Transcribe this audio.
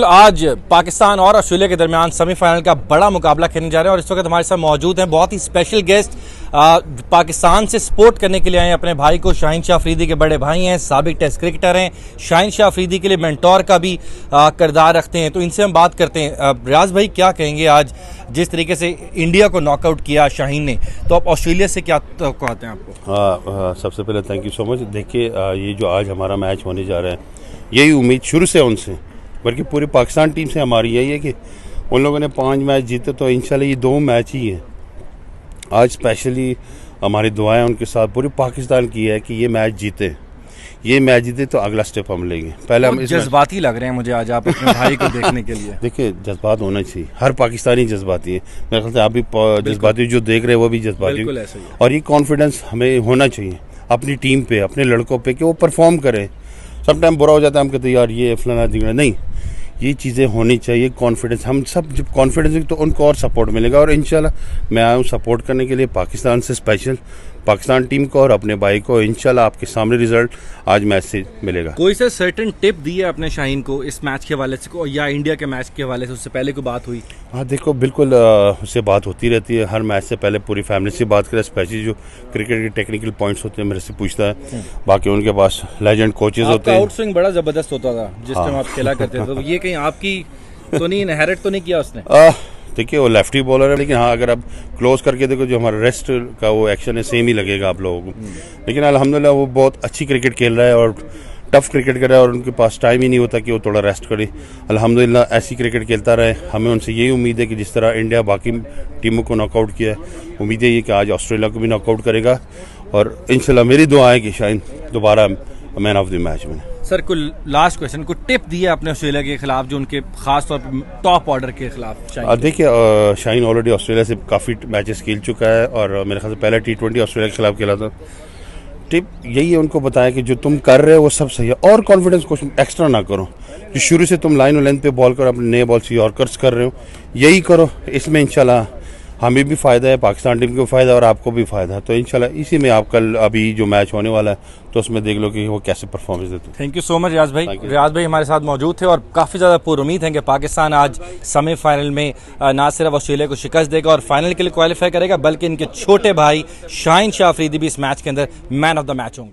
आज पाकिस्तान और ऑस्ट्रेलिया के दरमियान सेमीफाइनल का बड़ा मुकाबला खेलने जा रहे हैं और इस वक्त हमारे साथ मौजूद हैं बहुत ही स्पेशल गेस्ट पाकिस्तान से सपोर्ट करने के लिए आए हैं अपने भाई को। शाहीन शाह अफरीदी के बड़े भाई हैं, साबिक टेस्ट क्रिकेटर हैं, शाहीन शाह अफरीदी के लिए मेंटोर का भी किरदार रखते हैं। तो इनसे हम बात करते हैं। रियाज भाई, क्या कहेंगे आज जिस तरीके से इंडिया को नॉकआउट किया शाहीन ने, तो आप ऑस्ट्रेलिया से क्या कहते हैं आपको? सबसे पहले थैंक यू सो मच। देखिए, ये जो आज हमारा मैच होने जा रहा है, यही उम्मीद शुरू से उनसे, बल्कि पूरी पाकिस्तान टीम से हमारी यही है कि उन लोगों ने 5 मैच जीते, तो इंशाल्लाह ये 2 मैच ही हैं। आज स्पेशली हमारी दुआएं उनके साथ पूरी पाकिस्तान की है कि ये मैच जीते तो अगला स्टेप हम लेंगे। पहले हम जज्बाती लग रहे हैं मुझे आज आप अपने भाई को देखने के लिए। देखिए, जज्बात होना चाहिए, हर पाकिस्तानी जज्बाती है। मेरे ख्याल से आप भी जज्बाती, जो देख रहे हैं वो भी जज्बाती, और ये कॉन्फिडेंस हमें होना चाहिए अपनी टीम पे, अपने लड़कों पे, कि वो परफॉर्म करें। सम टाइम बुरा हो जाता है, हम कहते हैं यार ये फलाना दिखना, नहीं, ये चीज़ें होनी चाहिए। कॉन्फिडेंस, हम सब जब कॉन्फिडेंस तो उनको और सपोर्ट मिलेगा। और इंशाल्लाह मैं आया हूँ सपोर्ट करने के लिए पाकिस्तान से, स्पेशल पाकिस्तान टीम को और अपने भाई को। इंशाल्लाह आपके सामने रिजल्ट आज मैच से मिलेगा। कोई सा सर्टेन टिप दी है अपने शाहीन को इस मैच के हवाले से, या इंडिया के मैच के हवाले से उससे पहले कोई बात हुई? हाँ, देखो, बिल्कुल उससे बात होती रहती है हर मैच से पहले, पूरी फैमिली से बात करें। स्पेशली जो क्रिकेट के टेक्निकल पॉइंट्स होते हैं मेरे से पूछता है। बाकी उनके पास लेजेंड कोचेज होते हैं। आउट स्विंग बड़ा जबरदस्त होता था जिस टाइम आप खेला करते थे, तो ये कहीं आपकी तो नहीं इनहेरिट तो नहीं किया उसने? देखिए, वो लेफ्टी बॉलर है, लेकिन हाँ, अगर आप क्लोज करके देखो जो हमारा रेस्ट का वो एक्शन है, सेम ही लगेगा आप लोगों को। लेकिन अल्हम्दुलिल्लाह वो बहुत अच्छी क्रिकेट खेल रहा है और टफ क्रिकेट कर रहा है, और उनके पास टाइम ही नहीं होता कि वो थोड़ा रेस्ट करे। अल्हम्दुलिल्लाह ऐसी क्रिकेट खेलता रहे। हमें उनसे यही उम्मीद है कि जिस तरह इंडिया बाकी टीमों को नॉकआउट किया है, उम्मीद है ये कि आज ऑस्ट्रेलिया को भी नॉकआउट करेगा। और इंशाल्लाह मेरी दुआ है कि शाहीन दोबारा मैन ऑफ द मैच बने। सर, कोई लास्ट क्वेश्चन, कोई टिप दिया अपने ऑस्ट्रेलिया के खिलाफ जो उनके खास तौर पर टॉप ऑर्डर के खिलाफ? देखिए, शाहीन ऑलरेडी ऑस्ट्रेलिया से काफ़ी मैचेस खेल चुका है और मेरे ख्याल से पहले T20 ऑस्ट्रेलिया के खिलाफ खेला था। टिप यही है उनको बताया कि जो तुम कर रहे हो वो सब सही है, और कॉन्फिडेंस कुछ एक्स्ट्रा ना करो। जो शुरू से तुम लाइन और लेंथ पे बॉल करो, अपने नए बॉल से यॉर्कर्स कर रहे हो, यही करो। इसमें इंशाल्लाह हमें भी फ़ायदा है, पाकिस्तान टीम को फ़ायदा और आपको भी फ़ायदा है। तो इंशाल्लाह इसी में आप कल अभी जो मैच होने वाला है, तो उसमें देख लो कि वो कैसे परफॉर्मेंस देते हैं। थैंक यू सो मच रियाज भाई। रियाज भाई हमारे साथ मौजूद थे और काफ़ी ज़्यादा पूरी उम्मीद है कि पाकिस्तान आज सेमीफाइनल में ना सिर्फ ऑस्ट्रेलिया को शिकस्त देगा और फाइनल के लिए क्वालिफाई करेगा, बल्कि इनके छोटे भाई शाहीन शाह अफरीदी भी इस मैच के अंदर मैन ऑफ द मैच होंगे।